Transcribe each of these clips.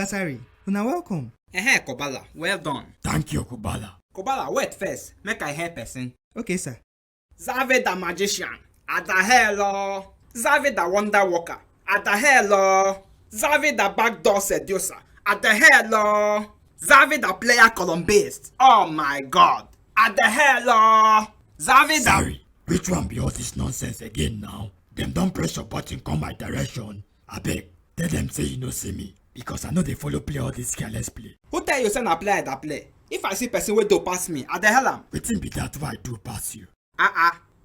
Ogasari, una welcome. Kobala, well done. Thank you, Kubala. Kobala, wait first. Make I hear person. Okay, sir. Zave the magician. Adahelo. Zave the wonder worker. Adahelo. Zave the backdoor seducer. Adahelo. Zave the player columnist. Oh my God. Adahelo. Zave the... Sorry, which one be all this nonsense again now? Them don't press your button come my direction. I beg, tell them say you no see me. Because I know they follow play all this careless play. Who tell you say na play that play? If I see person wey do pass me, adahelo. Wetin be that why I do pass you?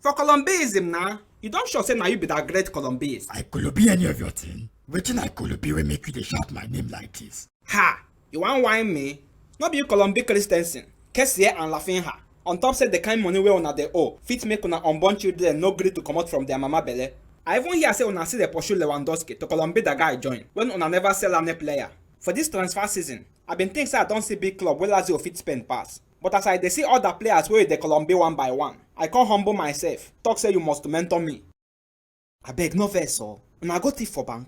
For Colombianism now, you don't sure say na you be that great Colombians. I could be any of your thing. Wetin I could be will make you dey shout my name like this. Ha! You want whine me? No be you Colombia Christensen, Kessie and Lafinha. On top say the kind money wey una dey owe fit make una unborn children no gree to comot from their mama belle. I even hear say una see dey pursue Lewandowski to Colombia the guy join when una never sell any player. For this transfer season, I been think say I don see big club wey Lazio fit spend pass. But as I dey see other players wey dey Colombia one by one, I can't humble myself. Talk say you must mentor me. Abeg no vex o, una go thief for bank.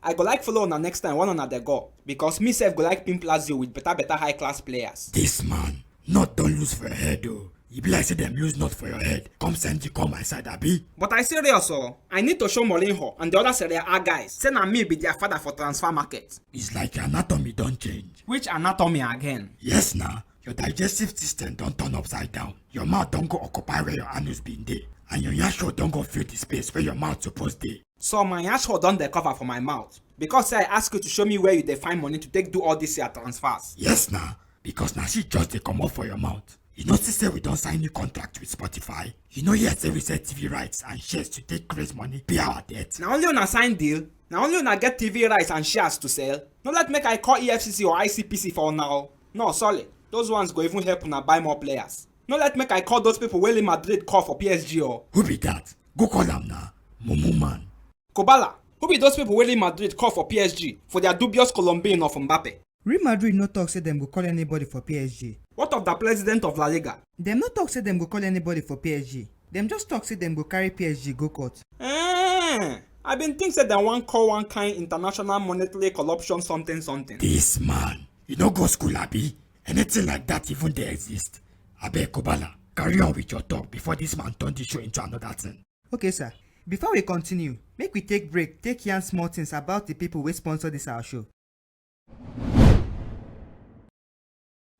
I go like follow una next time when una dey go, because me sef go like pimp Lazio with better high class players. This man, not don't lose for your head though. You be like say them lose not for your head. Come send you come my side, Abi. But I serious o, I need to show Molinho and the other Serie A guys say na me be their father for transfer market. It's like your anatomy don't change. Which anatomy again? Yes nah, your digestive system don't turn upside down. Your mouth don't go occupy where your anus been there. And your yasho don't go fill the space where your mouth supposed to. So my yasho don dey cover for my mouth. Because I ask you to show me where you dey find money to take do all these here transfers. Yes nah, because now she just dey come up for your mouth. You notice say we don't sign new contract with Spotify. You know yet say we sell TV rights and shares to take raise money, pay our debt. Now only una sign deal. Now only una get TV rights and shares to sell. No let make I call EFCC or ICPC for now. No, sorry. Those ones go even help una buy more players. No let make I call those people wey Madrid call for PSG or... Who be that? Go call them now. Mumu man. Kobala, who be those people wey Madrid call for PSG for their dubious Colombian of Mbappe? Real Madrid no talk say them go call anybody for PSG. What of the president of La Liga? Them no talk say them go call anybody for PSG. Them just talk say them go carry PSG go court. I been think say them want call one kind international monetary corruption something. This man, you no go school Abi. Anything like that even they exist. Abeg Kobala, carry on with your talk before this man turn the show into another thing. Okay sir, before we continue, make we take break, take yarn small things about the people wey sponsor this our show.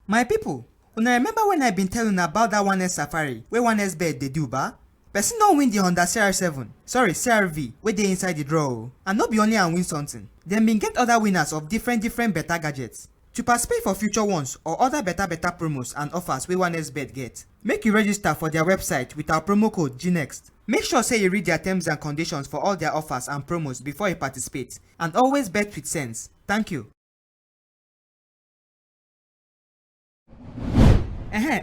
My people, una remember when I been telling about that 1S Safari wey 1S bet dey do ba? Person don win the Honda CRV wey dey inside the draw o. And no be only am win something, dem been get other winners of different better gadgets. To participate for future ones or other better promos and offers wey 1S bet get, make you register for their website with our promo code GNEXT. Make sure say you read their terms and conditions for all their offers and promos before you participate, and always bet with sense. Thank you.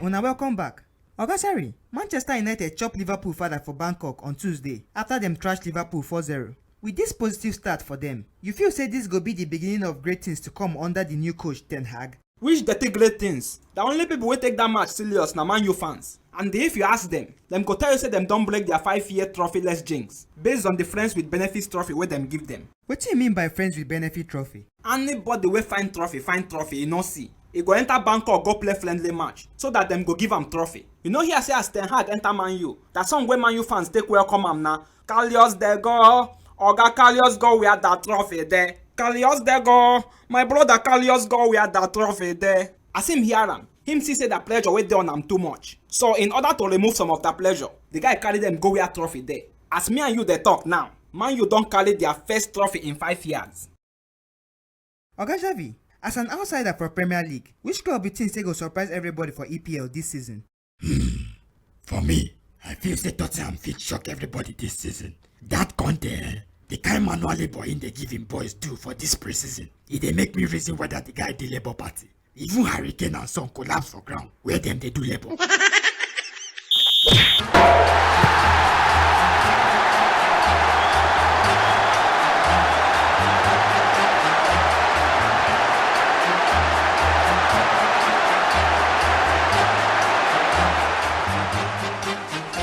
Una welcome back. Ogasari, Manchester United chop Liverpool father for Bangkok on Tuesday after them trashed Liverpool 4-0. With this positive start for them, you feel say this go be the beginning of great things to come under the new coach Ten Hag? Which dirty great things? The only people wey take that match serious na Man U fans. And if you ask them go tell you say them don't break their 5-year trophyless jinx based on the friends with benefits trophy wey them give them. What do you mean by friends with benefit trophy? Anybody wey find trophy, you no see. He go enter Bangkok go play friendly match so that them go give am trophy. You know here say as Ten Hag enter Man U, that song wey Man U fans take welcome am na Carlos de go, Oga Carlos go wear that trophy there. Carlos de go, my brother Carlos go wear that trophy there. As him hear am, him see say that pleasure wey dey on am too much. So in order to remove some of that pleasure, the guy carry them go wear trophy there. As me and you dey talk now, Man U don carry their first trophy in 5 years. Oga Javi, as an outsider for Premier League, which club you think say go surprise everybody for EPL this season? For me, I feel say Tottenham fit shock everybody this season. That content, the kind manual labor in they give him boys do for this preseason, it dey make me reason whether the guy dey Labour Party. Even Harry Kane and Son collapse for ground where them they do labor.